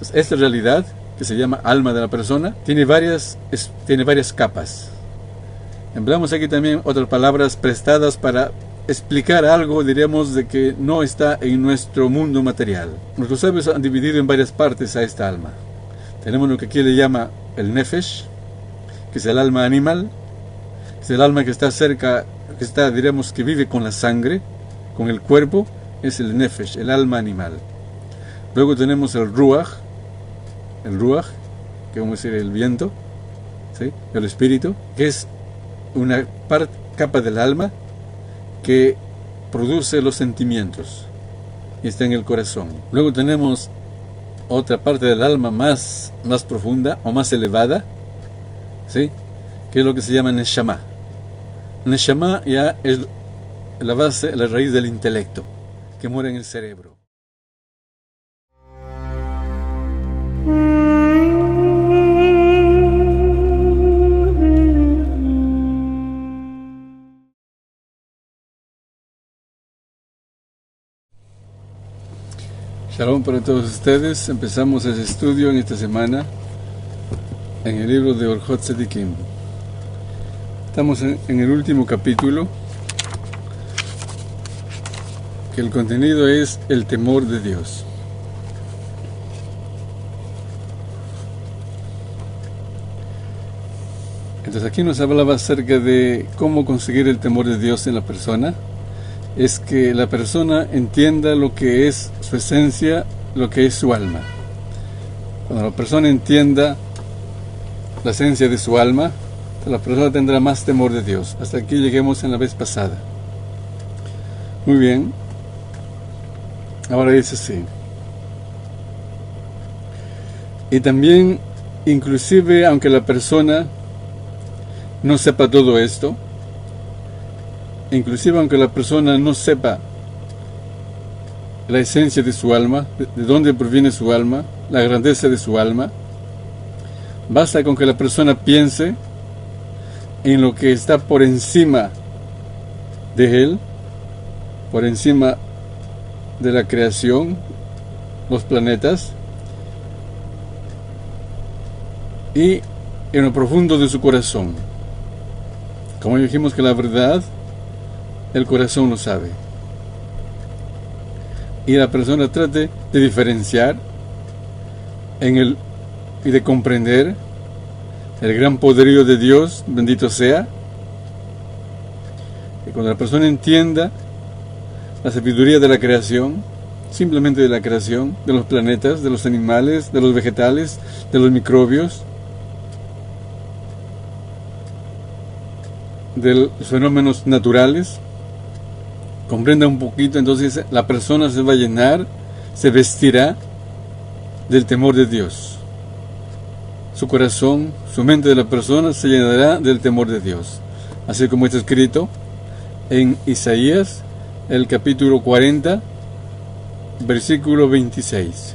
Pues esta realidad, que se llama alma de la persona, tiene varias capas. Empleamos aquí también otras palabras prestadas para explicar algo, diríamos, de que no está en nuestro mundo material. Nuestros sabios han dividido en varias partes a esta alma. Tenemos lo que aquí le llama el nefesh, que es el alma animal, es el alma que está cerca, diríamos, que vive con la sangre, con el cuerpo, es el nefesh, el alma animal. Luego tenemos el ruach, que vamos a decir el viento, ¿sí? El espíritu, que es una capa del alma que produce los sentimientos y está en el corazón. Luego tenemos otra parte del alma más profunda o más elevada, ¿sí? Que es lo que se llama neshama. Neshama ya es la base, la raíz del intelecto, que mora en el cerebro. Shalom para todos ustedes. Empezamos ese estudio en esta semana en el libro de Orjot Tzedikim. Estamos en el último capítulo, que el contenido es el temor de Dios. Entonces aquí nos hablaba acerca de cómo conseguir el temor de Dios en la persona. Es que la persona entienda lo que es su esencia, lo que es su alma. Cuando la persona entienda la esencia de su alma, la persona tendrá más temor de Dios. Hasta aquí lleguemos en la vez pasada. Muy bien. Ahora dice así. Y también, inclusive, aunque la persona no sepa todo esto, inclusive aunque la persona no sepa la esencia de su alma, de dónde proviene su alma, la grandeza de su alma, basta con que la persona piense en lo que está por encima de él, por encima de la creación, los planetas, y en lo profundo de su corazón. Como dijimos que la verdad, el corazón lo sabe. Y la persona trate de diferenciar y de comprender el gran poderío de Dios, bendito sea. Y cuando la persona entienda la sabiduría de la creación, simplemente de la creación, de los planetas, de los animales, de los vegetales, de los microbios, de los fenómenos naturales, comprenda un poquito, entonces la persona se va a llenar, se vestirá del temor de Dios. Su corazón, su mente de la persona se llenará del temor de Dios. Así como está escrito en Isaías, el capítulo 40, versículo 26.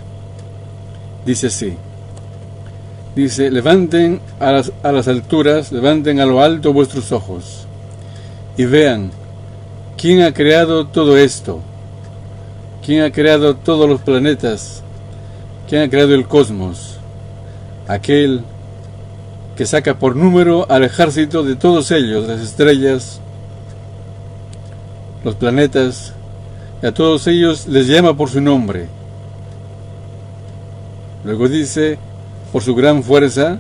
Dice así. Dice, levanten a las alturas, levanten a lo alto vuestros ojos y vean quién ha creado todo esto, quién ha creado todos los planetas, quién ha creado el cosmos, aquel que saca por número al ejército de todos ellos, las estrellas, los planetas, y a todos ellos les llama por su nombre. Luego dice, por su gran fuerza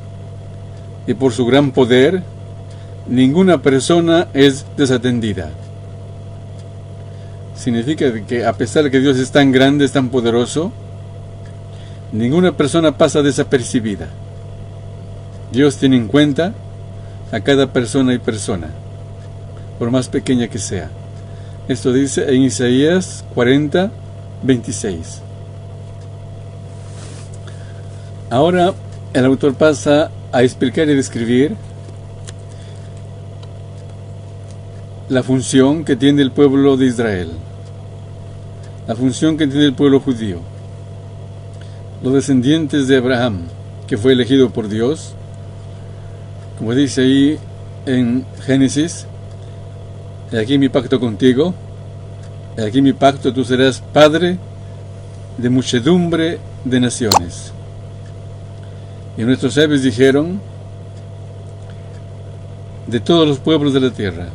y por su gran poder, ninguna persona es desatendida. Significa que a pesar de que Dios es tan grande, es tan poderoso, ninguna persona pasa desapercibida. Dios tiene en cuenta a cada persona y persona, por más pequeña que sea. Esto dice en Isaías 40, 26. Ahora el autor pasa a explicar y describir la función que tiene el pueblo de Israel, la función que tiene el pueblo judío, los descendientes de Abraham, que fue elegido por Dios, como dice ahí en Génesis, he aquí mi pacto contigo, he aquí mi pacto, tú serás padre de muchedumbre de naciones. Y nuestros sabios dijeron, de todos los pueblos de la tierra.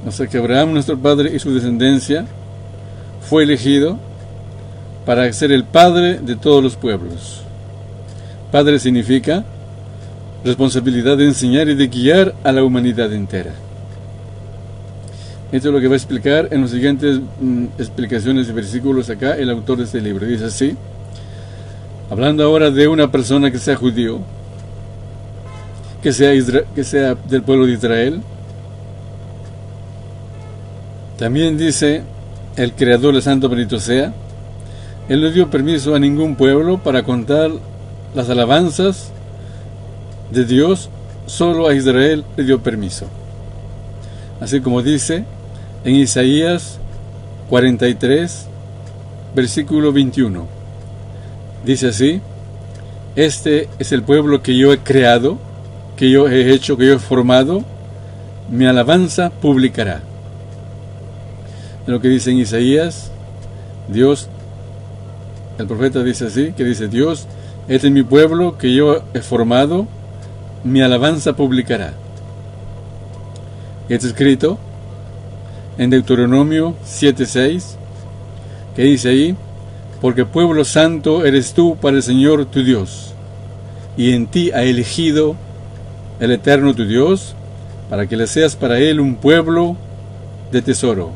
O sea que Abraham, nuestro padre, y su descendencia fue elegido para ser el padre de todos los pueblos. Padre significa responsabilidad de enseñar y de guiar a la humanidad entera. Esto es lo que va a explicar en las siguientes explicaciones y versículos acá el autor de este libro. Dice así, hablando ahora de una persona que sea judío, que sea del pueblo de Israel. También dice el Creador, el Santo bendito sea, Él no dio permiso a ningún pueblo para contar las alabanzas de Dios, solo a Israel le dio permiso. Así como dice en Isaías 43, versículo 21. Dice así, este es el pueblo que yo he creado, que yo he hecho, que yo he formado, mi alabanza publicará. En lo que dice en Isaías, Dios, el profeta dice así, que dice Dios, este es mi pueblo que yo he formado, mi alabanza publicará. Y está escrito en Deuteronomio 7:6, que dice ahí, porque pueblo santo eres tú para el Señor tu Dios, y en ti ha elegido el Eterno tu Dios, para que le seas para Él un pueblo de tesoro,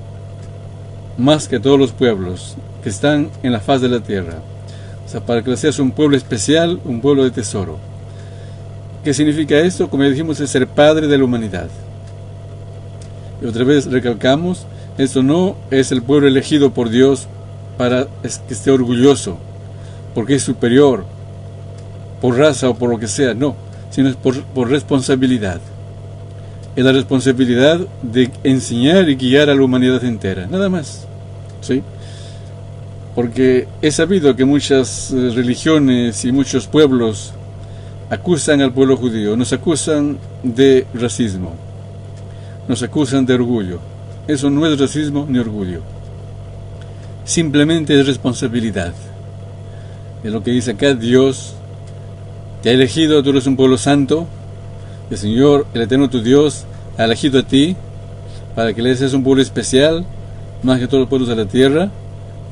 más que todos los pueblos que están en la faz de la tierra. O sea, para que le seas un pueblo especial, un pueblo de tesoro. ¿Qué significa esto? Como ya dijimos, es ser padre de la humanidad. Y otra vez recalcamos, esto no es el pueblo elegido por Dios para que esté orgulloso, porque es superior, por raza o por lo que sea, no, sino es por responsabilidad. Es la responsabilidad de enseñar y guiar a la humanidad entera, nada más. ¿Sí? Porque es sabido que muchas religiones y muchos pueblos acusan al pueblo judío, nos acusan de racismo, nos acusan de orgullo. Eso no es racismo ni orgullo, simplemente es responsabilidad. Es lo que dice acá, Dios te ha elegido, tú eres un pueblo santo, el Señor, el Eterno tu Dios, ha elegido a ti para que le seas un pueblo especial, más que todos los pueblos de la tierra.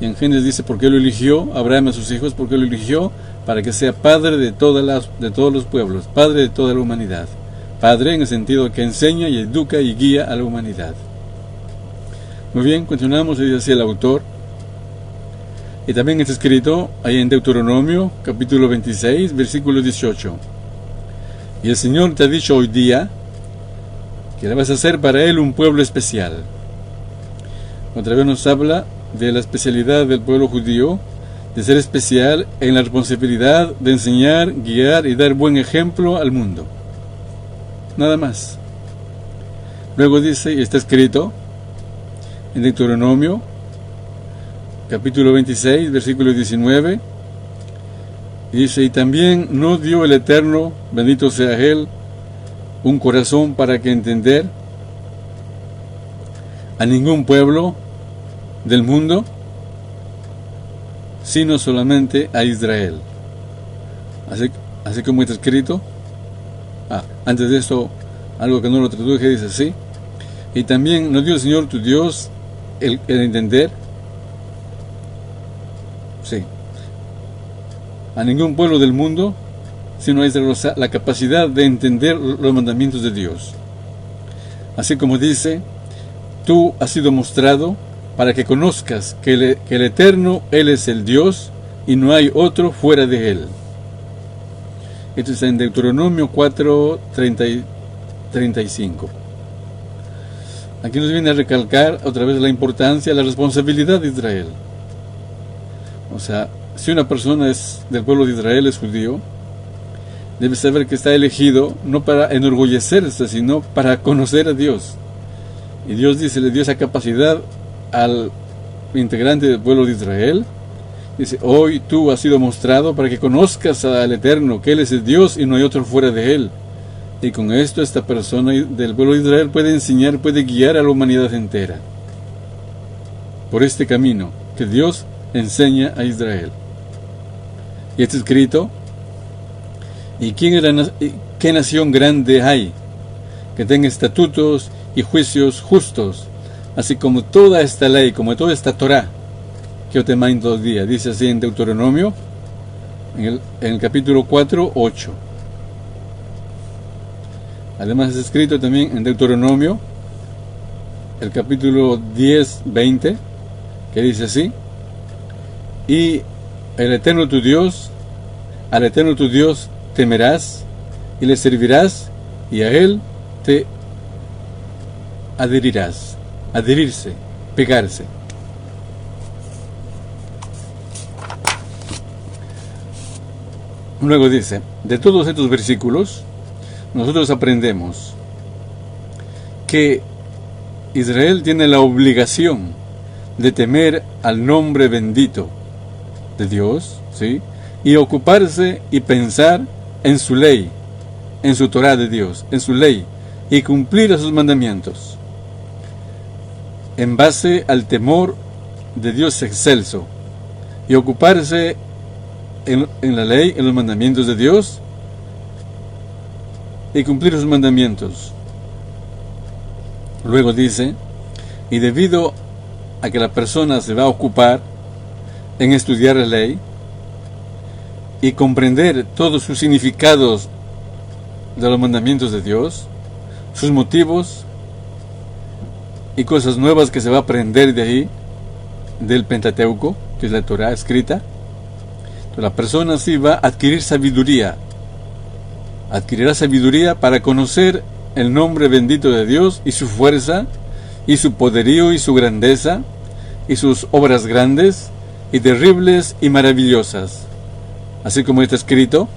Y en Génesis dice por qué lo eligió, Abraham a sus hijos, por qué lo eligió, para que sea padre de todos los pueblos, padre de toda la humanidad. Padre en el sentido que enseña y educa y guía a la humanidad. Muy bien, continuamos, dice así el autor. Y también está escrito ahí en Deuteronomio, capítulo 26, versículo 18. Y el Señor te ha dicho hoy día que le vas a hacer para Él un pueblo especial. Otra vez nos habla de la especialidad del pueblo judío, de ser especial en la responsabilidad de enseñar, guiar y dar buen ejemplo al mundo. Nada más. Luego dice, y está escrito en Deuteronomio, capítulo 26, versículo 19, dice, y también no dio el Eterno, bendito sea Él, un corazón para que entender a ningún pueblo del mundo, sino solamente a Israel. Así como está escrito. Antes de esto, algo que no lo traduje, dice así, y también nos dio el Señor tu Dios el entender, sí, a ningún pueblo del mundo, sino a Israel, la capacidad de entender los mandamientos de Dios. Así como dice, tú has sido mostrado para que conozcas que el Eterno, Él es el Dios y no hay otro fuera de Él. Esto está en Deuteronomio 4, 35. Aquí nos viene a recalcar otra vez la importancia, la responsabilidad de Israel. O sea, si una persona es del pueblo de Israel, es judío, debe saber que está elegido no para enorgullecerse, sino para conocer a Dios. Y Dios dice, le dio esa capacidad al integrante del pueblo de Israel. Dice, hoy tú has sido mostrado para que conozcas al Eterno, que Él es el Dios y no hay otro fuera de Él. Y con esto esta persona del pueblo de Israel puede enseñar, puede guiar a la humanidad entera por este camino que Dios enseña a Israel. Y está escrito ¿Y qué nación grande hay que tenga estatutos y juicios justos, así como toda esta ley, como toda esta Torá que yo te mando hoy día? Dice así en Deuteronomio, en el capítulo 4, 8. Además es escrito también en Deuteronomio, el capítulo 10, 20, que dice así: y al Eterno tu Dios temerás y le servirás, y a él te adherirás. Adherirse, pegarse. Luego dice, de todos estos versículos, nosotros aprendemos que Israel tiene la obligación de temer al nombre bendito de Dios, ¿sí? Y ocuparse y pensar en su ley, en su Torá de Dios, en su ley, y cumplir a sus mandamientos, en base al temor de Dios excelso, y ocuparse en la ley, en los mandamientos de Dios, y cumplir sus mandamientos. Luego dice, y debido a que la persona se va a ocupar en estudiar la ley y comprender todos sus significados de los mandamientos de Dios, sus motivos y cosas nuevas que se va a aprender de ahí, del Pentateuco, que es la Torá escrita, entonces la persona sí va a adquirir sabiduría, adquirirá sabiduría para conocer el nombre bendito de Dios y su fuerza y su poderío y su grandeza y sus obras grandes y terribles y maravillosas, así como está escrito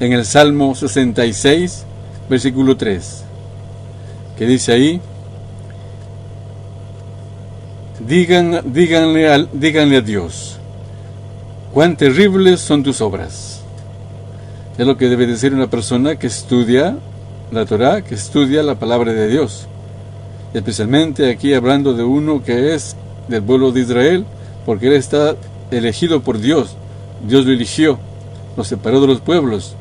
en el Salmo 66, versículo 3, que dice ahí: díganle a Dios, cuán terribles son tus obras. Es lo que debe decir una persona que estudia la Torá, que estudia la palabra de Dios. Especialmente aquí hablando de uno que es del pueblo de Israel, porque él está elegido por Dios. Dios lo eligió, lo separó de los pueblos,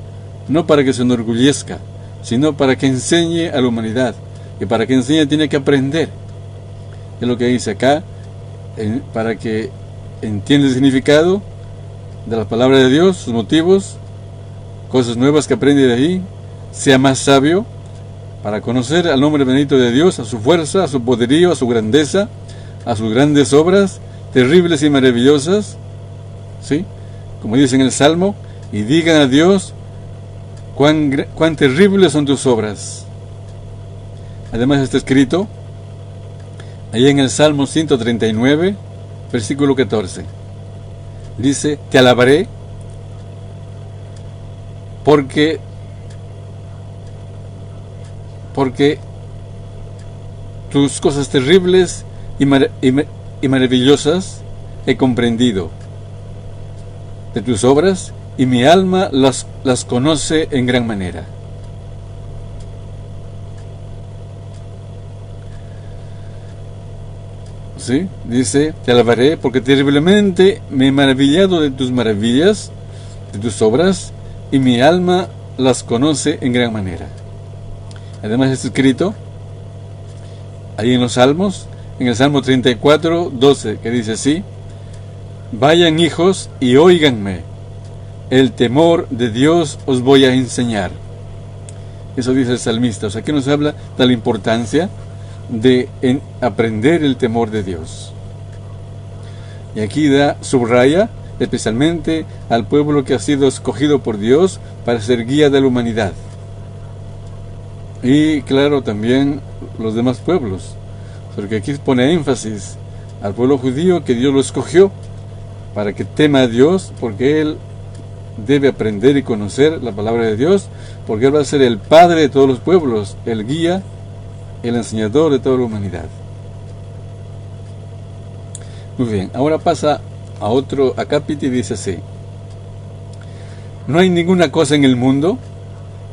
no para que se enorgullezca, sino para que enseñe a la humanidad. Y para que enseñe tiene que aprender. Es lo que dice acá, para que entienda el significado de la palabra de Dios, sus motivos, cosas nuevas que aprende de ahí, sea más sabio, para conocer al nombre bendito de Dios, a su fuerza, a su poderío, a su grandeza, a sus grandes obras, terribles y maravillosas, ¿sí? Como dice en el Salmo, y digan a Dios, cuán terribles son tus obras. Además está escrito, ahí en el Salmo 139, versículo 14, dice, te alabaré, porque tus cosas terribles y maravillosas he comprendido de tus obras, y mi alma las conoce en gran manera. ¿Sí? Dice, te alabaré porque terriblemente me he maravillado de tus maravillas, de tus obras, y mi alma las conoce en gran manera. Además está escrito ahí en los Salmos, en el Salmo 34, 12, que dice así, vayan hijos y óiganme, el temor de Dios os voy a enseñar. Eso dice el salmista. O sea, que nos habla de la importancia de aprender el temor de Dios. Y aquí subraya especialmente al pueblo que ha sido escogido por Dios para ser guía de la humanidad. Y claro, también los demás pueblos, porque aquí pone énfasis al pueblo judío que Dios lo escogió para que tema a Dios, porque él debe aprender y conocer la palabra de Dios, porque él va a ser el padre de todos los pueblos, el guía, el enseñador de toda la humanidad. Muy bien, ahora pasa a otro acápite y dice así: no hay ninguna cosa en el mundo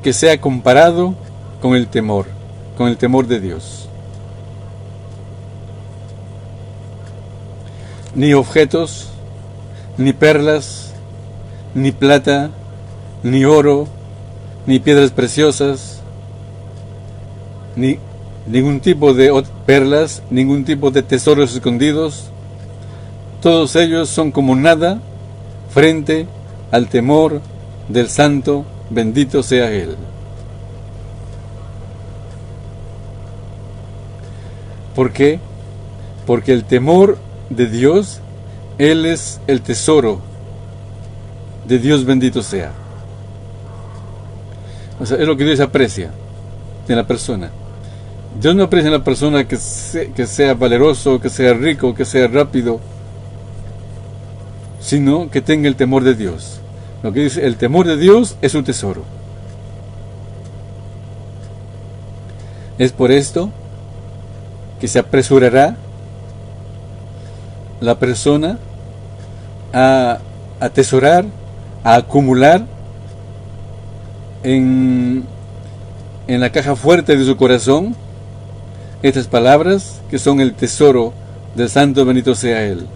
que sea comparado con el temor de Dios. Ni objetos, ni perlas, ni plata, ni oro, ni piedras preciosas, ni ningún tipo de perlas, ningún tipo de tesoros escondidos. Todos ellos son como nada frente al temor del Santo, bendito sea Él. ¿Por qué? Porque el temor de Dios, Él es el tesoro de Dios, bendito sea. O sea, es lo que Dios aprecia en la persona. Dios no aprecia en la persona que sea valeroso, que sea rico, que sea rápido, sino que tenga el temor de Dios. Lo que dice, el temor de Dios es un tesoro. Es por esto que se apresurará la persona a atesorar, a acumular en la caja fuerte de su corazón estas palabras que son el tesoro del Santo, bendito sea Él,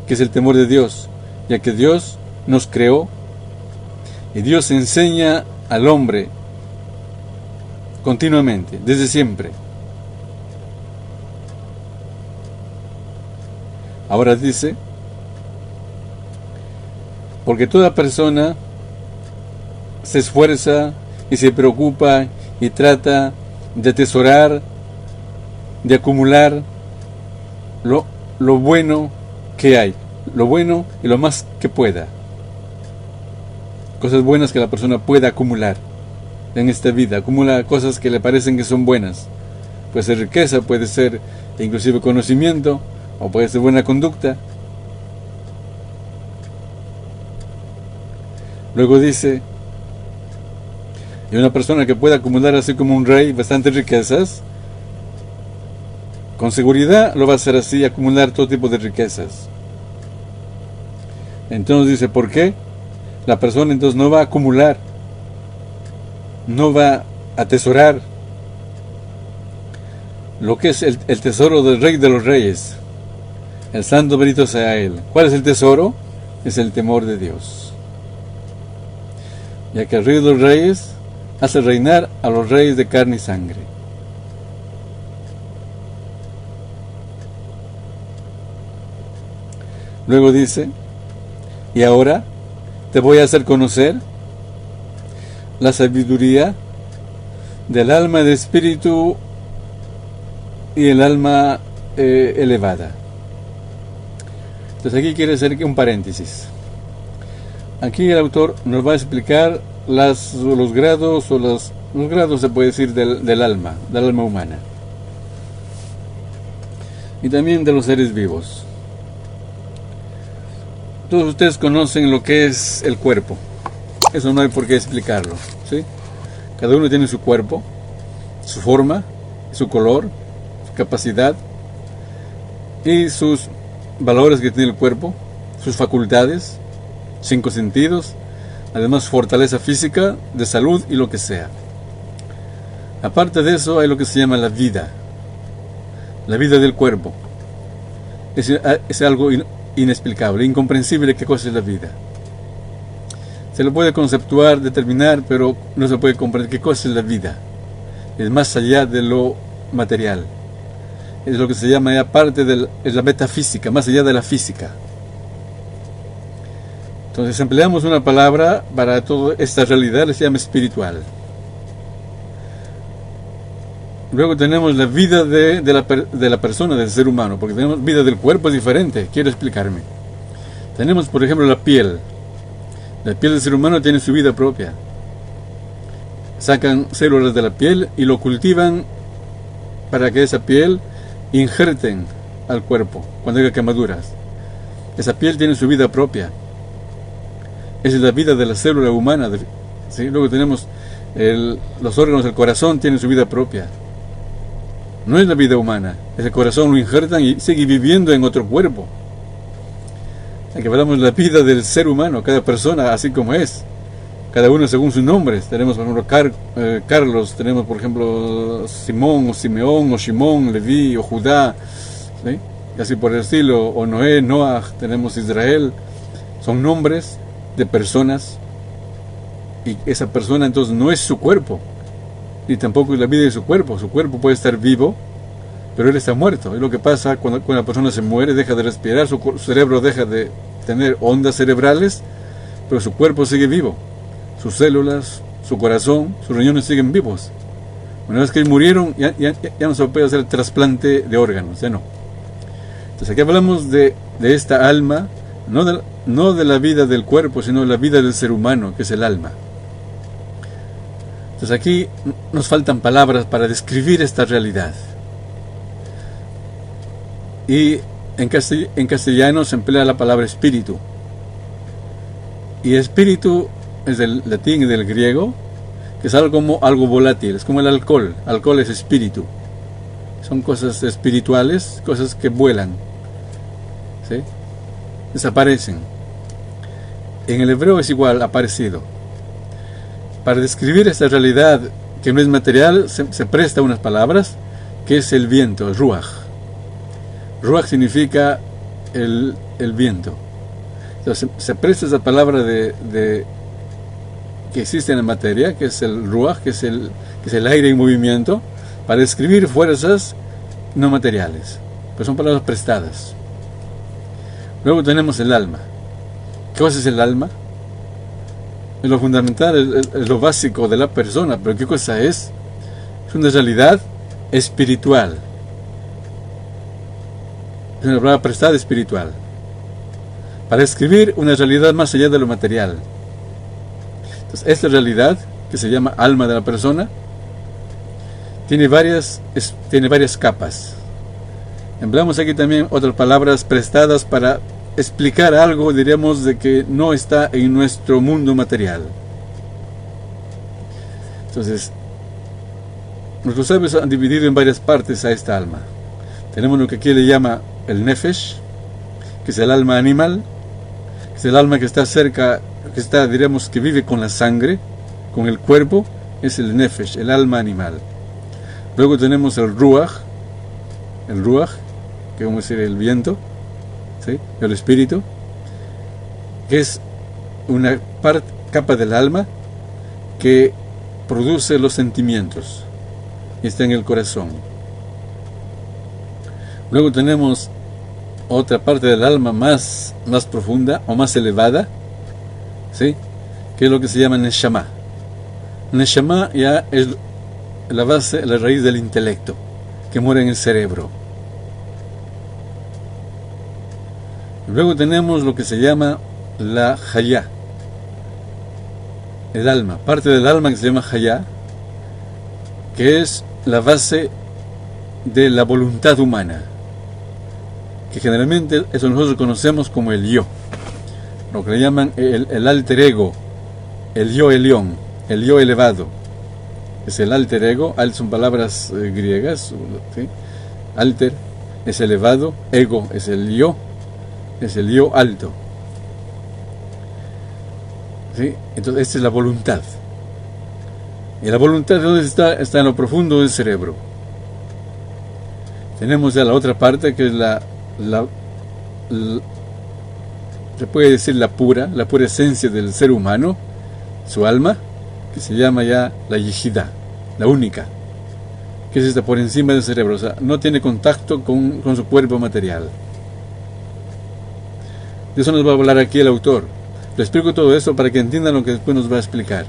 que es el temor de Dios, ya que Dios nos creó y Dios enseña al hombre continuamente, desde siempre. Ahora dice, porque toda persona se esfuerza y se preocupa y trata de atesorar, de acumular lo bueno que hay, lo bueno y lo más que pueda. Cosas buenas que la persona pueda acumular en esta vida, acumula cosas que le parecen que son buenas. Puede ser riqueza, puede ser inclusive conocimiento, o puede ser buena conducta. Luego dice, y una persona que pueda acumular así como un rey bastantes riquezas, con seguridad lo va a hacer así, acumular todo tipo de riquezas. Entonces dice, ¿por qué? La persona entonces no va a acumular, no va a atesorar lo que es el tesoro del Rey de los Reyes, el Santo, bendito sea Él. ¿Cuál es el tesoro? Es el temor de Dios, ya que el Rey de los Reyes hace reinar a los reyes de carne y sangre. Luego dice, y ahora te voy a hacer conocer la sabiduría del alma de espíritu y el alma elevada. Entonces aquí quiere hacer un paréntesis. Aquí el autor nos va a explicar los grados, los grados se puede decir del alma humana, y también de los seres vivos. Todos ustedes conocen lo que es el cuerpo, eso no hay por qué explicarlo, ¿sí? Cada uno tiene su cuerpo, su forma, su color, su capacidad y sus valores que tiene el cuerpo, sus facultades, 5 sentidos, además fortaleza física, de salud y lo que sea. Aparte de eso hay lo que se llama la vida del cuerpo. Es algo inexplicable, incomprensible qué cosa es la vida. Se lo puede conceptuar, determinar, pero no se puede comprender qué cosa es la vida. Es más allá de lo material. Es lo que se llama ya parte es la metafísica, más allá de la física. Entonces empleamos una palabra para toda esta realidad, se llama espiritual. Luego tenemos la vida de la persona, del ser humano, porque tenemos vida del cuerpo, es diferente, quiero explicarme. Tenemos, por ejemplo, la piel. La piel del ser humano tiene su vida propia. Sacan células de la piel y lo cultivan para que esa piel injerten al cuerpo cuando haya quemaduras. Esa piel tiene su vida propia. Esa es la vida de la célula humana, ¿sí? Luego tenemos los órganos del corazón, tienen su vida propia. No es la vida humana. Ese corazón lo injertan y sigue viviendo en otro cuerpo. Aquí hablamos de la vida del ser humano, cada persona así como es, cada uno según sus nombres. Tenemos por ejemplo Carlos, tenemos por ejemplo Simón o Simeón o Shimón, Leví o Judá, ¿sí? Y así por el estilo, o Noé, Noah, tenemos Israel. Son nombres de personas Y esa persona entonces no es su cuerpo, ni tampoco es la vida de su cuerpo. Su cuerpo puede estar vivo, pero él está muerto. Es lo que pasa cuando una persona se muere, deja de respirar, su cerebro deja de tener ondas cerebrales, pero su cuerpo sigue vivo. Sus células, su corazón, sus riñones siguen vivos. Una vez que murieron, ya no se puede hacer trasplante de órganos, ya no. Entonces aquí hablamos de esta alma, no de la vida del cuerpo, sino de la vida del ser humano, que es el alma. Entonces aquí nos faltan palabras para describir esta realidad. Y en castellano se emplea la palabra espíritu. Y espíritu es del latín y del griego, que es algo volátil, es como el alcohol. Alcohol es espíritu. Son cosas espirituales, cosas que vuelan, ¿sí? Desaparecen. En el hebreo es igual, aparecido. Para describir esta realidad que no es material, se presta unas palabras, que es el viento, el ruaj. Ruaj significa el viento. Entonces se presta esa palabra de que existe en la materia, que es el ruaj, que es el aire en movimiento, para describir fuerzas no materiales, pues son palabras prestadas. Luego tenemos el alma. ¿Qué cosa es el alma? Es lo fundamental, es lo básico de la persona, pero ¿qué cosa es? Es una realidad espiritual. Es una palabra prestada espiritual, para describir una realidad más allá de lo material. Entonces, esta realidad, que se llama alma de la persona, tiene varias capas. Empleamos aquí también otras palabras prestadas para explicar algo, diríamos, de que no está en nuestro mundo material. Entonces, nuestros sabios han dividido en varias partes a esta alma. Tenemos lo que aquí le llama el nefesh, que es el alma animal, que es el alma que está cerca, diríamos, que vive con la sangre, con el cuerpo, es el nefesh, el alma animal. Luego tenemos el ruaj, que vamos a decir el viento, ¿sí? El espíritu, que es una capa del alma que produce los sentimientos y está en el corazón. Luego tenemos otra parte del alma más profunda o más elevada, ¿sí? Que es lo que se llama neshama. Neshama ya es la base, la raíz del intelecto, que muere en el cerebro. Luego tenemos lo que se llama la hayá, el alma, parte del alma que se llama hayá, que es la base de la voluntad humana, que generalmente eso nosotros conocemos como el yo, lo que le llaman el alter ego, el yo elión, el yo elevado. Es el alter ego, son palabras griegas, ¿sí? Alter es elevado, ego es el yo alto, ¿sí? Entonces esta es la voluntad. Y la voluntad, ¿dónde está? Está en lo profundo del cerebro. Tenemos ya la otra parte, que es se puede decir la pura esencia del ser humano, su alma, que se llama ya la yejidá, la única, que es esta por encima del cerebro, o sea, no tiene contacto con su cuerpo material. De eso nos va a hablar aquí el autor. Le explico todo esto para que entiendan lo que después nos va a explicar.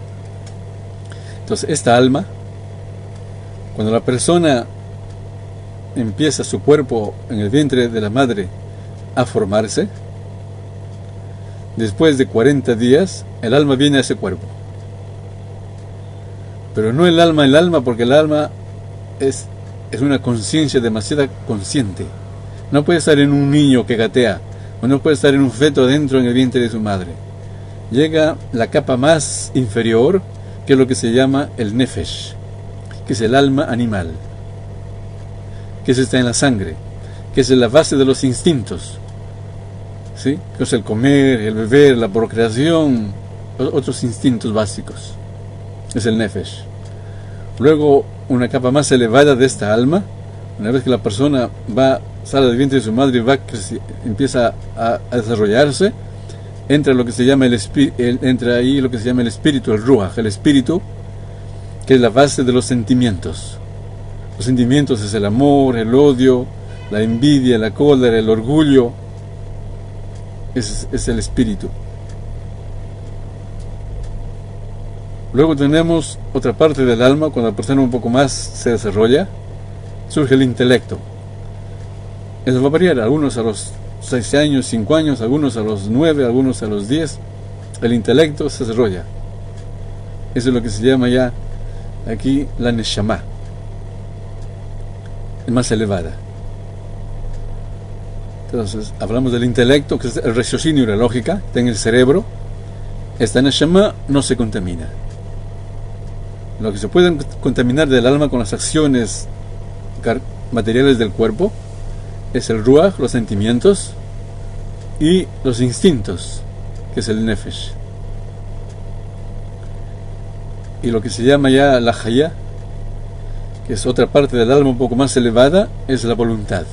Entonces, esta alma, cuando la persona empieza su cuerpo en el vientre de la madre a formarse, después de 40 días, el alma viene a ese cuerpo. Pero no el alma, porque el alma es una conciencia demasiado consciente. No puede estar en un niño que gatea, o no puede estar en un feto adentro en el vientre de su madre. Llega la capa más inferior, que es lo que se llama el nefesh, que es el alma animal, que está en la sangre, que es la base de los instintos, ¿sí? Que es el comer, el beber, la procreación, otros instintos básicos. Es el nefesh. Luego, una capa más elevada de esta alma, una vez que la persona sale del vientre de su madre y empieza a desarrollarse, entra lo que se llama entra ahí lo que se llama el espíritu, el ruach, el espíritu, que es la base de los sentimientos. Los sentimientos es el amor, el odio, la envidia, la cólera, el orgullo. Es el espíritu. Luego tenemos otra parte del alma, cuando la persona un poco más se desarrolla, surge el intelecto. Eso va a variar, algunos a los 6 años, 5 años, algunos a los 9, algunos a los 10. El intelecto se desarrolla. Eso es lo que se llama ya aquí la neshama, es más elevada. Entonces, hablamos del intelecto, que es el raciocinio y la lógica, está en el cerebro. Esta neshama no se contamina. Lo que se puede contaminar del alma con las acciones materiales del cuerpo es el ruach, los sentimientos, y los instintos, que es el nefesh. Y lo que se llama ya la haya, que es otra parte del alma un poco más elevada, es la voluntad.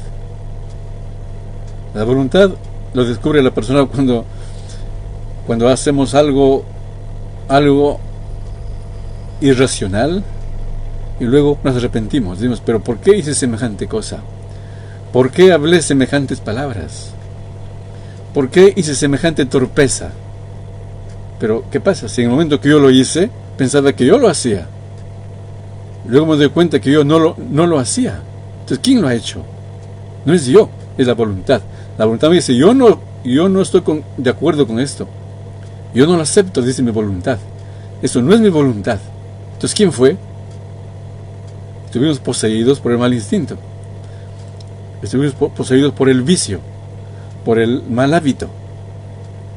La voluntad lo descubre la persona cuando hacemos algo irracional y luego nos arrepentimos. Decimos, pero ¿por qué hice semejante cosa? ¿Por qué hablé semejantes palabras? ¿Por qué hice semejante torpeza? Pero, ¿qué pasa? Si en el momento que yo lo hice, pensaba que yo lo hacía. Luego me doy cuenta que yo no lo hacía. Entonces, ¿quién lo ha hecho? No es yo, es la voluntad. La voluntad me dice, yo no estoy de acuerdo con esto. Yo no lo acepto, dice mi voluntad. Eso no es mi voluntad. Entonces, ¿quién fue? Estuvimos poseídos por el mal instinto. Estuvimos poseídos por el vicio, por el mal hábito.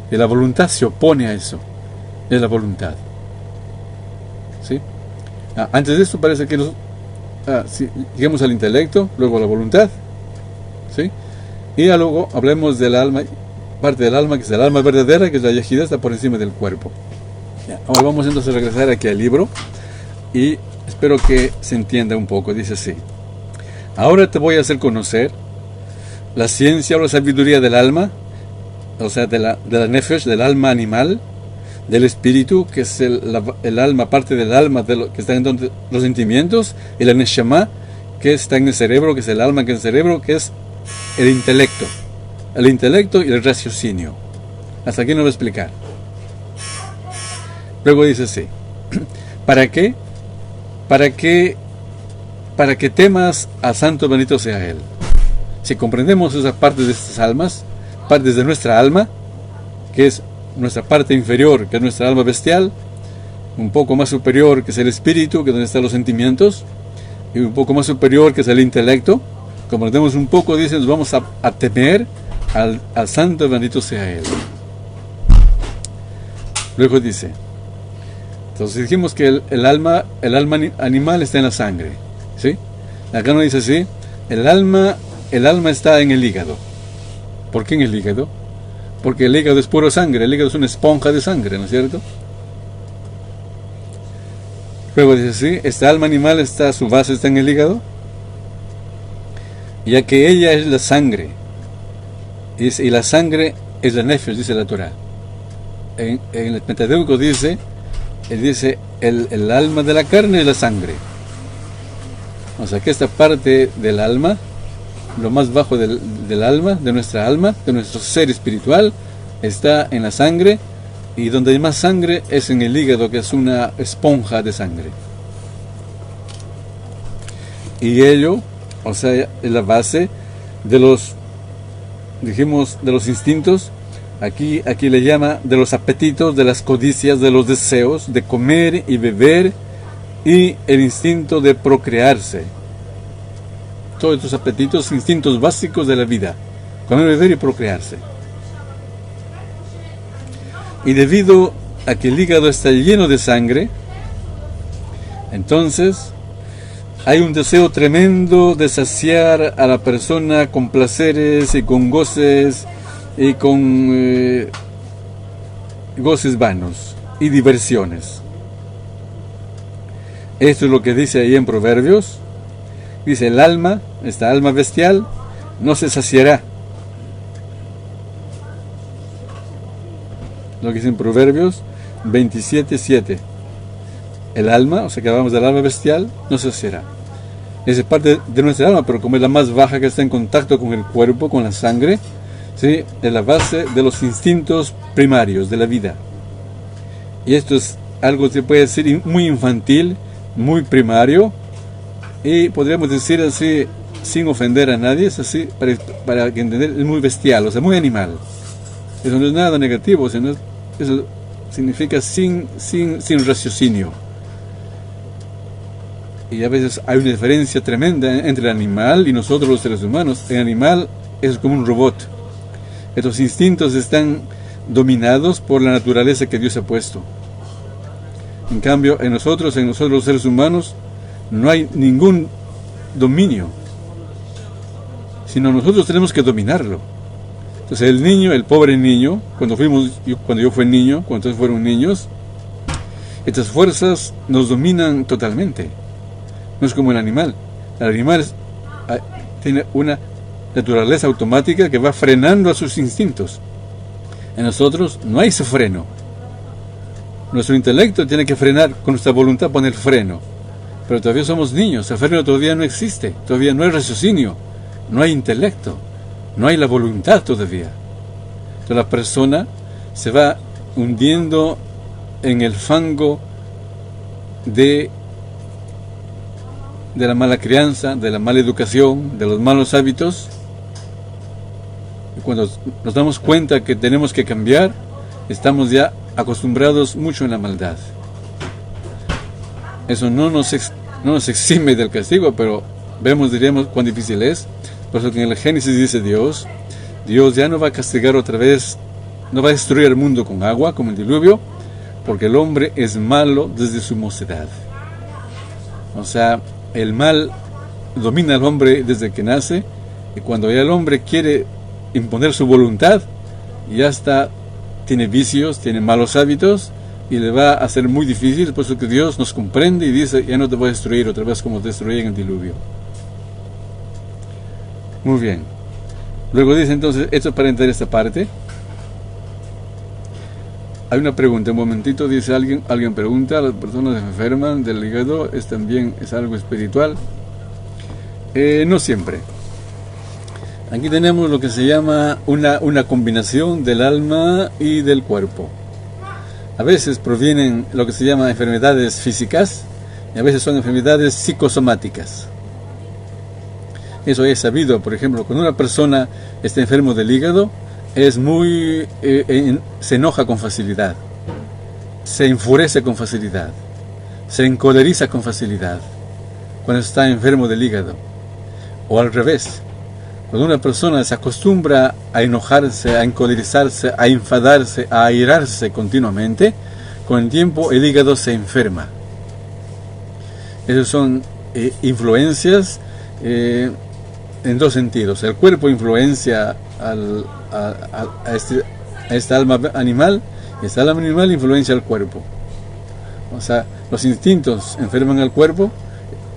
Y la voluntad se opone a eso. Es la voluntad. ¿Sí? Antes de esto parece que si llegamos al intelecto, luego a la voluntad. ¿Sí? Y luego hablemos del alma, parte del alma, que es el alma verdadera, que es la yejida, está por encima del cuerpo. Ahora vamos entonces a regresar aquí al libro y espero que se entienda un poco. Dice así: ahora te voy a hacer conocer la ciencia o la sabiduría del alma, o sea, de la nefesh, del alma animal, del espíritu, que es el alma, parte del alma que está en los sentimientos, y la neshama, que está en el cerebro, que es el alma que es el cerebro, que es el intelecto y el raciocinio. Hasta aquí no lo voy a explicar. Luego dice así: ¿para qué? Para que temas al santo bendito sea Él. Si comprendemos esas partes de estas almas, partes de nuestra alma, que es nuestra parte inferior, que es nuestra alma bestial, un poco más superior, que es el espíritu, que es donde están los sentimientos, y un poco más superior, que es el intelecto, comprendemos un poco, dice, nos vamos a temer al santo bendito sea Él. Luego dice, entonces dijimos que el alma animal está en la sangre, ¿sí? Acá nos dice así: el alma está en el hígado. ¿Por qué en el hígado? Porque el hígado es puro sangre, el hígado es una esponja de sangre, ¿no es cierto? Luego dice así: esta alma animal su base está en el hígado, ya que ella es la sangre, y la sangre es la nefesh, dice la Torah. En el Pentateuco dice el alma de la carne es la sangre. O sea que esta parte del alma, lo más bajo del alma, de nuestro ser espiritual, está en la sangre, y donde hay más sangre es en el hígado, que es una esponja de sangre. Y ello, o sea, es la base de los instintos. Aquí le llama de los apetitos, de las codicias, de los deseos de comer y beber, y el instinto de procrearse. Todos estos apetitos, instintos básicos de la vida: comer, beber y procrearse. Y debido a que el hígado está lleno de sangre, entonces hay un deseo tremendo de saciar a la persona con placeres y con goces y con goces vanos y diversiones. Esto es lo que dice ahí en Proverbios. Dice: el alma, esta alma bestial, no se saciará. lo que dice en Proverbios 27:7. El alma, o sea que hablamos del alma bestial, no se saciará. Esa es parte de nuestra alma, pero como es la más baja, que está en contacto con el cuerpo, con la sangre, ¿sí?, es la base de los instintos primarios de la vida. Y esto es algo que puede ser muy infantil, muy primario, y podríamos decir así, sin ofender a nadie, es así, para que entender, es muy bestial, o sea, muy animal. Eso no es nada negativo, sino eso significa sin raciocinio. Y a veces hay una diferencia tremenda entre el animal y nosotros los seres humanos. El animal es como un robot. Estos instintos están dominados por la naturaleza que Dios ha puesto. En cambio, en nosotros los seres humanos, no hay ningún dominio, sino nosotros tenemos que dominarlo. Entonces el pobre niño, cuando yo fui niño, cuando ustedes fueron niños, estas fuerzas nos dominan totalmente. No es como el animal. El animal tiene una naturaleza automática que va frenando a sus instintos. En nosotros no hay ese freno. Nuestro intelecto tiene que frenar, con nuestra voluntad poner freno. Pero todavía somos niños, el freno todavía no existe, todavía no hay raciocinio, no hay intelecto, no hay la voluntad todavía. Entonces la persona se va hundiendo en el fango de la mala crianza, de la mala educación, de los malos hábitos. Y cuando nos damos cuenta que tenemos que cambiar, estamos ya acostumbrados mucho en la maldad. Eso no nos exime del castigo, pero diríamos cuán difícil es. Por eso que en el Génesis dice Dios ya no va a castigar otra vez, no va a destruir el mundo con agua, como el diluvio, porque el hombre es malo desde su mocedad. O sea, el mal domina al hombre desde que nace, y cuando ya el hombre quiere imponer su voluntad, ya tiene vicios, tiene malos hábitos, y le va a ser muy difícil, por eso que Dios nos comprende y dice, ya no te voy a destruir otra vez como te destruí en el diluvio. Muy bien. Luego dice entonces, esto es para entender esta parte. Hay una pregunta, un momentito, dice alguien pregunta, las personas se enferman del hígado, es algo espiritual. No siempre. Aquí tenemos lo que se llama una combinación del alma y del cuerpo. A veces provienen lo que se llama enfermedades físicas y a veces son enfermedades psicosomáticas. Eso es sabido, por ejemplo, cuando una persona está enfermo del hígado, se enoja con facilidad, se enfurece con facilidad, se encoleriza con facilidad cuando está enfermo del hígado. O al revés, cuando una persona se acostumbra a enojarse, a encolerizarse, a enfadarse, a airarse continuamente, con el tiempo el hígado se enferma. Esas son influencias en dos sentidos. El cuerpo influencia a esta alma animal, y esta alma animal influencia al cuerpo. O sea, los instintos enferman al cuerpo,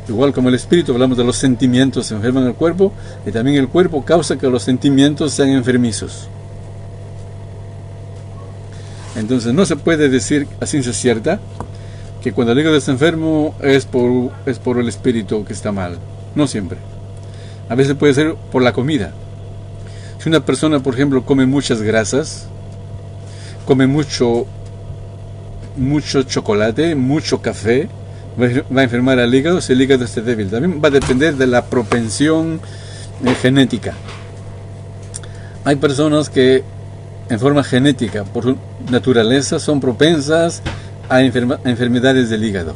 igual como el espíritu, hablamos de los sentimientos enferman al cuerpo, y también el cuerpo causa que los sentimientos sean enfermizos. Entonces no se puede decir a ciencia cierta que cuando el hígado está enfermo es por el espíritu que está mal. No siempre. A veces puede ser por la comida. Si una persona, por ejemplo, come muchas grasas, come mucho chocolate, mucho café, va a enfermar al hígado si el hígado está débil. También va a depender de la propensión genética. Hay personas que en forma genética, por su naturaleza, son propensas a enfermedades del hígado.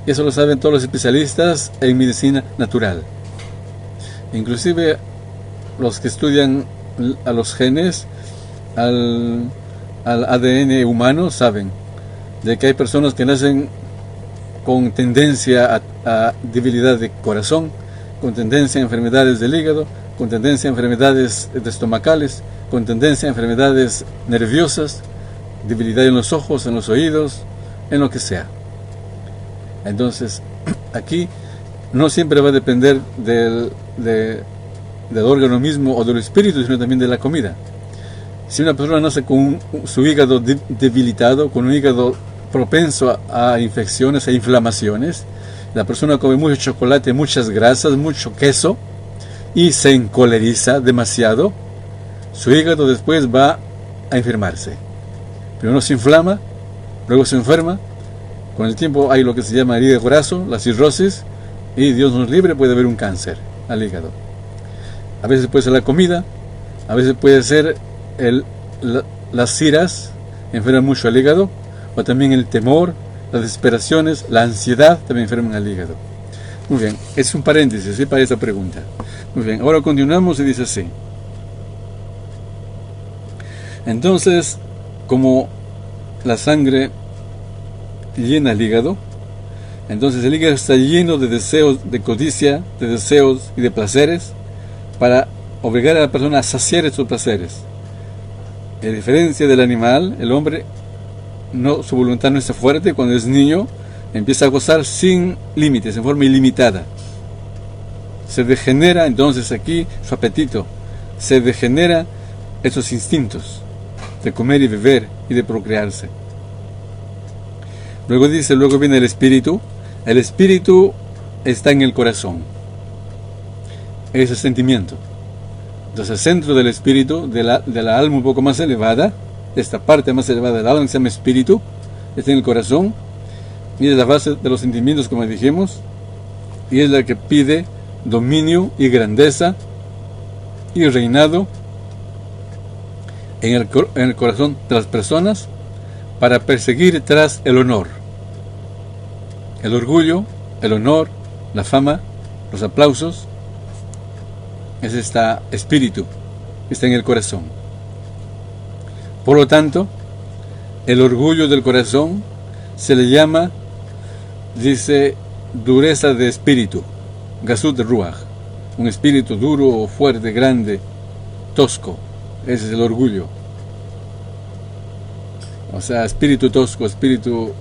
Y eso lo saben todos los especialistas en medicina natural. Inclusive los que estudian a los genes, al ADN humano, saben de que hay personas que nacen con tendencia a debilidad de corazón, con tendencia a enfermedades del hígado, con tendencia a enfermedades estomacales, con tendencia a enfermedades nerviosas, debilidad en los ojos, en los oídos, en lo que sea. Entonces, aquí no siempre va a depender del órgano mismo o del espíritu, sino también de la comida. Si una persona nace con su hígado debilitado, con un hígado propenso a infecciones e inflamaciones, la persona come mucho chocolate, muchas grasas, mucho queso y se encoleriza demasiado, su hígado después va a enfermarse. Primero se inflama, luego se enferma. Con el tiempo hay lo que se llama hígado graso, la cirrosis, y Dios nos libre, puede haber un cáncer al hígado. A veces puede ser la comida, a veces puede ser las iras, enferman mucho al hígado, o también el temor, las desesperaciones, la ansiedad también enferman al hígado. Muy bien, es un paréntesis, ¿sí?, para esta pregunta. Muy bien, ahora continuamos y dice así. Entonces, como la sangre llena el hígado, entonces el hígado está lleno de deseos, de codicia, de deseos y de placeres, para obligar a la persona a saciar esos placeres. A diferencia del animal, el hombre, su voluntad no está fuerte. Cuando es niño, empieza a gozar sin límites, en forma ilimitada. Se degenera entonces aquí su apetito, se degenera esos instintos de comer y beber y de procrearse. Luego dice, luego viene el espíritu. El espíritu está en el corazón, es el sentimiento. Entonces el centro del espíritu, de la alma un poco más elevada, esta parte más elevada del alma que se llama espíritu, está en el corazón, y es la base de los sentimientos, como dijimos, y es la que pide dominio y grandeza y reinado en el corazón de las personas, para perseguir tras el honor, el orgullo, el honor, la fama, los aplausos. Es este espíritu, está en el corazón. Por lo tanto, el orgullo del corazón se le llama, dice, dureza de espíritu, gasut de ruach, un espíritu duro, fuerte, grande, tosco. Ese es el orgullo. O sea, espíritu tosco, espíritu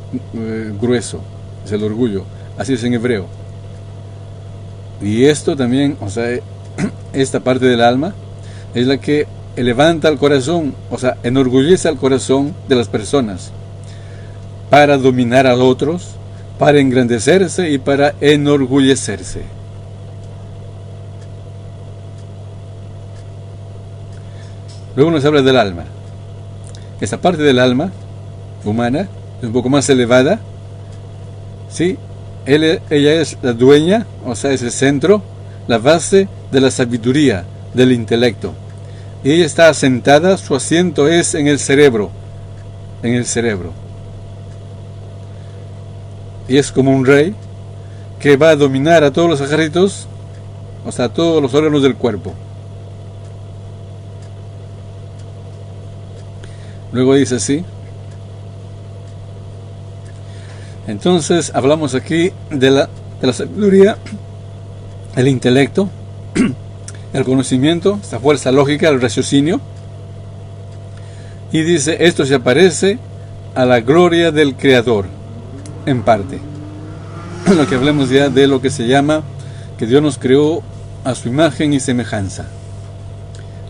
grueso, es el orgullo. Así es en hebreo. Y esto también, o sea, esta parte del alma es la que levanta el corazón, o sea, enorgullece al corazón de las personas para dominar a otros, para engrandecerse y para enorgullecerse. Luego nos habla del alma. Esta parte del alma humana es un poco más elevada, ¿sí? Ella es la dueña, o sea, es el centro, la base de la sabiduría, del intelecto. Y ella está asentada, su asiento es en el cerebro. En el cerebro. Y es como un rey que va a dominar a todos los ejércitos, o sea, a todos los órganos del cuerpo. Luego dice así. Entonces hablamos aquí de la sabiduría, el intelecto, el conocimiento, esta fuerza lógica, el raciocinio. Y dice, esto se aparece a la gloria del Creador, en parte. Lo que hablemos ya de lo que se llama que Dios nos creó a su imagen y semejanza.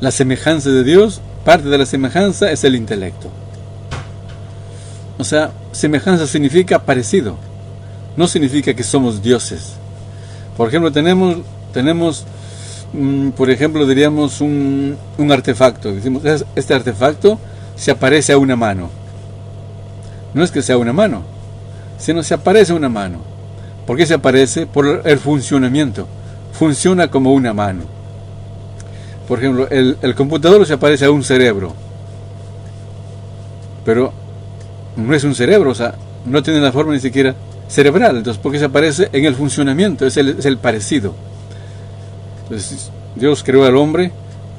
La semejanza de Dios, parte de la semejanza es el intelecto. O sea, semejanza significa parecido, no significa que somos dioses. Por ejemplo, tenemos por ejemplo, diríamos un artefacto. Decimos, este artefacto se aparece a una mano. No es que sea una mano, sino se aparece a una mano. ¿Por qué se aparece? Por el funcionamiento. Funciona como una mano. Por ejemplo, el computador se aparece a un cerebro, pero no es un cerebro, o sea, no tiene la forma ni siquiera cerebral. Entonces, ¿por qué se aparece? En el funcionamiento, es el parecido. Entonces, Dios creó al hombre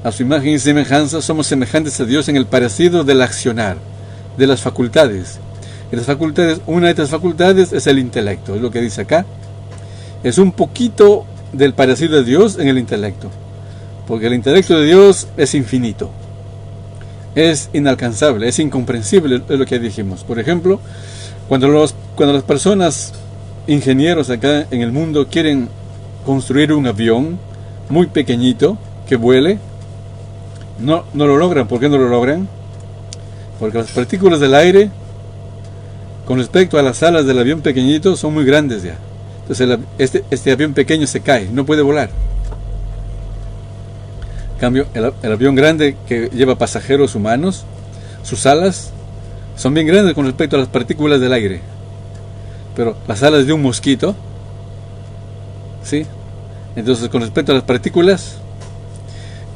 a su imagen y semejanza. Somos semejantes a Dios en el parecido del accionar, de las facultades. Y las facultades, una de estas facultades es el intelecto, es lo que dice acá. Es un poquito del parecido de Dios en el intelecto, porque el intelecto de Dios es infinito, es inalcanzable, es incomprensible, es lo que dijimos. Por ejemplo, cuando las personas, ingenieros acá en el mundo, quieren construir un avión muy pequeñito que vuele, no lo logran. ¿Por qué no lo logran? Porque las partículas del aire, con respecto a las alas del avión pequeñito, son muy grandes ya. Entonces este avión pequeño se cae, no puede volar. En cambio, el avión grande que lleva pasajeros humanos, sus alas son bien grandes con respecto a las partículas del aire. Pero las alas de un mosquito, ¿sí? Entonces, con respecto a las partículas,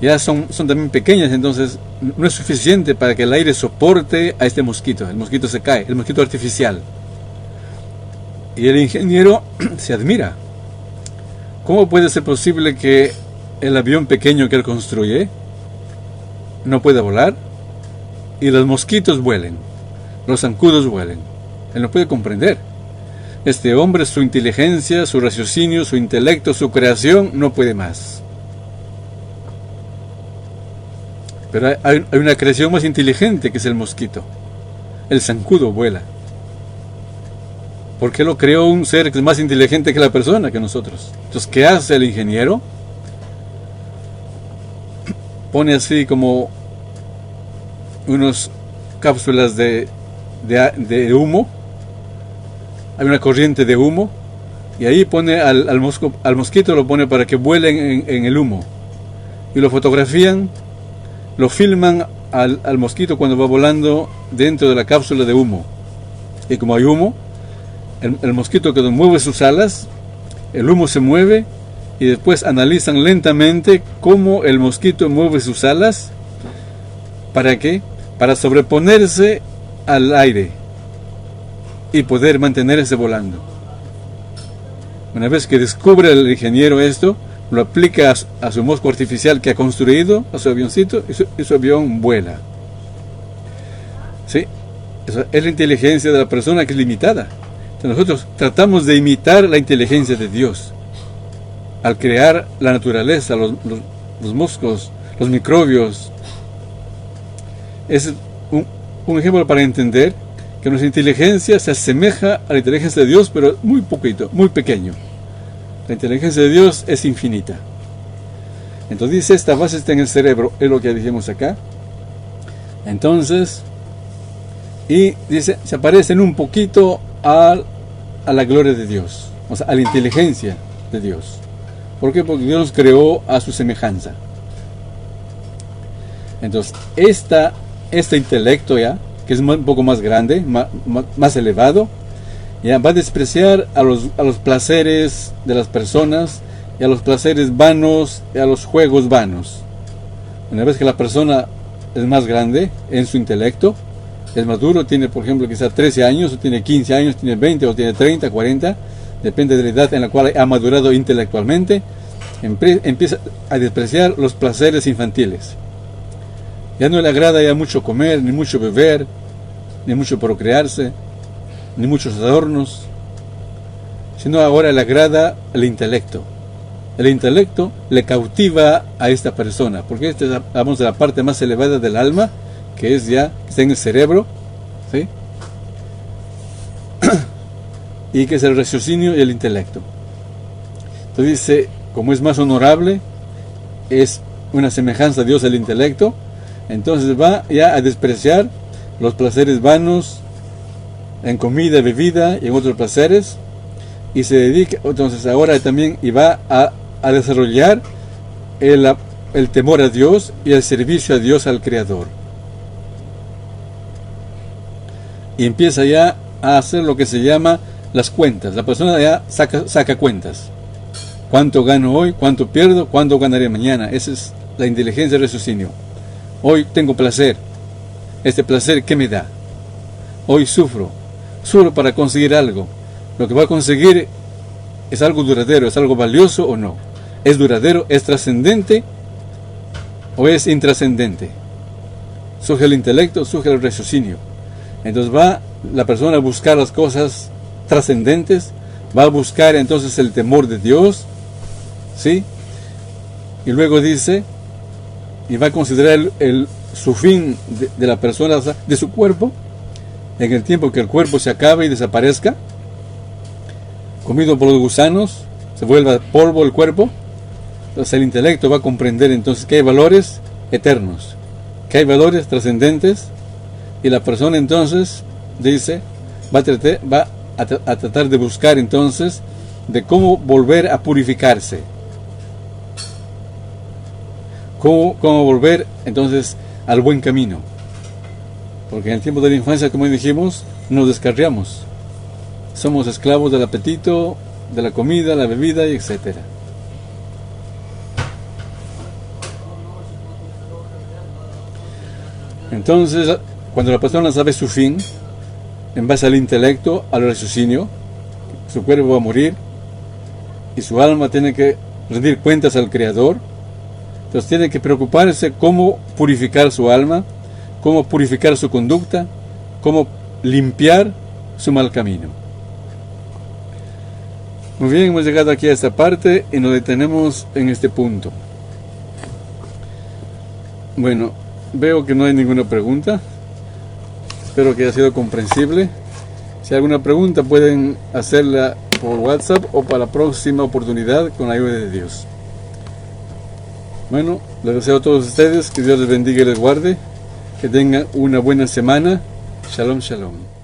ya son también pequeñas. Entonces, no es suficiente para que el aire soporte a este mosquito. El mosquito se cae, el mosquito artificial. Y el ingeniero se admira. ¿Cómo puede ser posible que el avión pequeño que él construye no pueda volar y los mosquitos vuelen, los zancudos vuelen? Él no puede comprender. Este hombre, su inteligencia, su raciocinio, su intelecto, su creación, no puede más. Pero hay una creación más inteligente, que es el mosquito. El zancudo vuela. ¿Por qué lo creó un ser que es más inteligente que la persona, que nosotros? Entonces, ¿qué hace el ingeniero? Pone así como unas cápsulas de humo. Hay una corriente de humo. Y ahí pone al mosquito, lo pone para que vuele en el humo. Y lo fotografían, lo filman al mosquito cuando va volando dentro de la cápsula de humo. Y como hay humo, el mosquito que mueve sus alas, el humo se mueve, y después analizan lentamente cómo el mosquito mueve sus alas. ¿Para qué? Para sobreponerse al aire y poder mantenerse volando. Una vez que descubre el ingeniero esto, lo aplica a su mosco artificial que ha construido, a su avioncito, y su avión vuela. ¿Sí? Esa es la inteligencia de la persona, que es limitada. Entonces nosotros tratamos de imitar la inteligencia de Dios al crear la naturaleza, los moscos, los microbios. Es un ejemplo para entender que nuestra inteligencia se asemeja a la inteligencia de Dios, pero muy poquito, muy pequeño. La inteligencia de Dios es infinita. Entonces dice, esta base está en el cerebro, es lo que dijimos acá. Entonces, y dice, se parecen un poquito a la gloria de Dios, o sea, a la inteligencia de Dios. ¿Por qué? Porque Dios nos creó a su semejanza. Entonces, este intelecto ya, que es un poco más grande, más elevado, ya va a despreciar a los placeres de las personas, y a los placeres vanos, y a los juegos vanos. Una vez que la persona es más grande en su intelecto, es maduro, tiene por ejemplo quizá 13 años, o tiene 15 años, tiene 20, o tiene 30, 40, depende de la edad en la cual ha madurado intelectualmente, empieza a despreciar los placeres infantiles. Ya no le agrada ya mucho comer, ni mucho beber, ni mucho procrearse, ni muchos adornos, sino ahora le agrada el intelecto. El intelecto le cautiva a esta persona, porque hablamos de la parte más elevada del alma, que es ya, que está en el cerebro, ¿sí? Y que es el raciocinio y el intelecto. Entonces dice, como es más honorable, es una semejanza a Dios el intelecto, entonces va ya a despreciar los placeres vanos en comida, bebida y en otros placeres, y se dedica, entonces ahora también, y va a desarrollar el temor a Dios y el servicio a Dios, al Creador. Y empieza ya a hacer lo que se llama las cuentas. La persona ya saca cuentas. ¿Cuánto gano hoy? ¿Cuánto pierdo? ¿Cuánto ganaré mañana? Esa es la inteligencia del raciocinio. Hoy tengo placer. ¿Este placer qué me da? Hoy sufro para conseguir algo. Lo que voy a conseguir es algo duradero, es algo valioso o no. ¿Es duradero? ¿Es trascendente? ¿O es intrascendente? Surge el intelecto, surge el raciocinio. Entonces va la persona a buscar las cosas trascendentes, va a buscar entonces el temor de Dios, ¿sí? Y luego dice, y va a considerar su fin de la persona, o sea, de su cuerpo, en el tiempo que el cuerpo se acabe y desaparezca, comido por los gusanos, se vuelva polvo el cuerpo. Entonces el intelecto va a comprender entonces que hay valores eternos, que hay valores trascendentes, y la persona entonces dice, va a tratar de buscar entonces de cómo volver a purificarse, cómo volver entonces al buen camino, porque en el tiempo de la infancia, como dijimos, nos descarriamos, somos esclavos del apetito, de la comida, la bebida, y etcétera. Entonces, cuando la persona sabe su fin, en base al intelecto, al raciocinio, su cuerpo va a morir y su alma tiene que rendir cuentas al Creador. Entonces tiene que preocuparse cómo purificar su alma, cómo purificar su conducta, cómo limpiar su mal camino. Muy bien, hemos llegado aquí a esta parte y nos detenemos en este punto. Bueno, veo que no hay ninguna pregunta. Espero que haya sido comprensible. Si hay alguna pregunta pueden hacerla por WhatsApp o para la próxima oportunidad con la ayuda de Dios. Bueno, les deseo a todos ustedes que Dios les bendiga y les guarde, que tengan una buena semana. Shalom, shalom.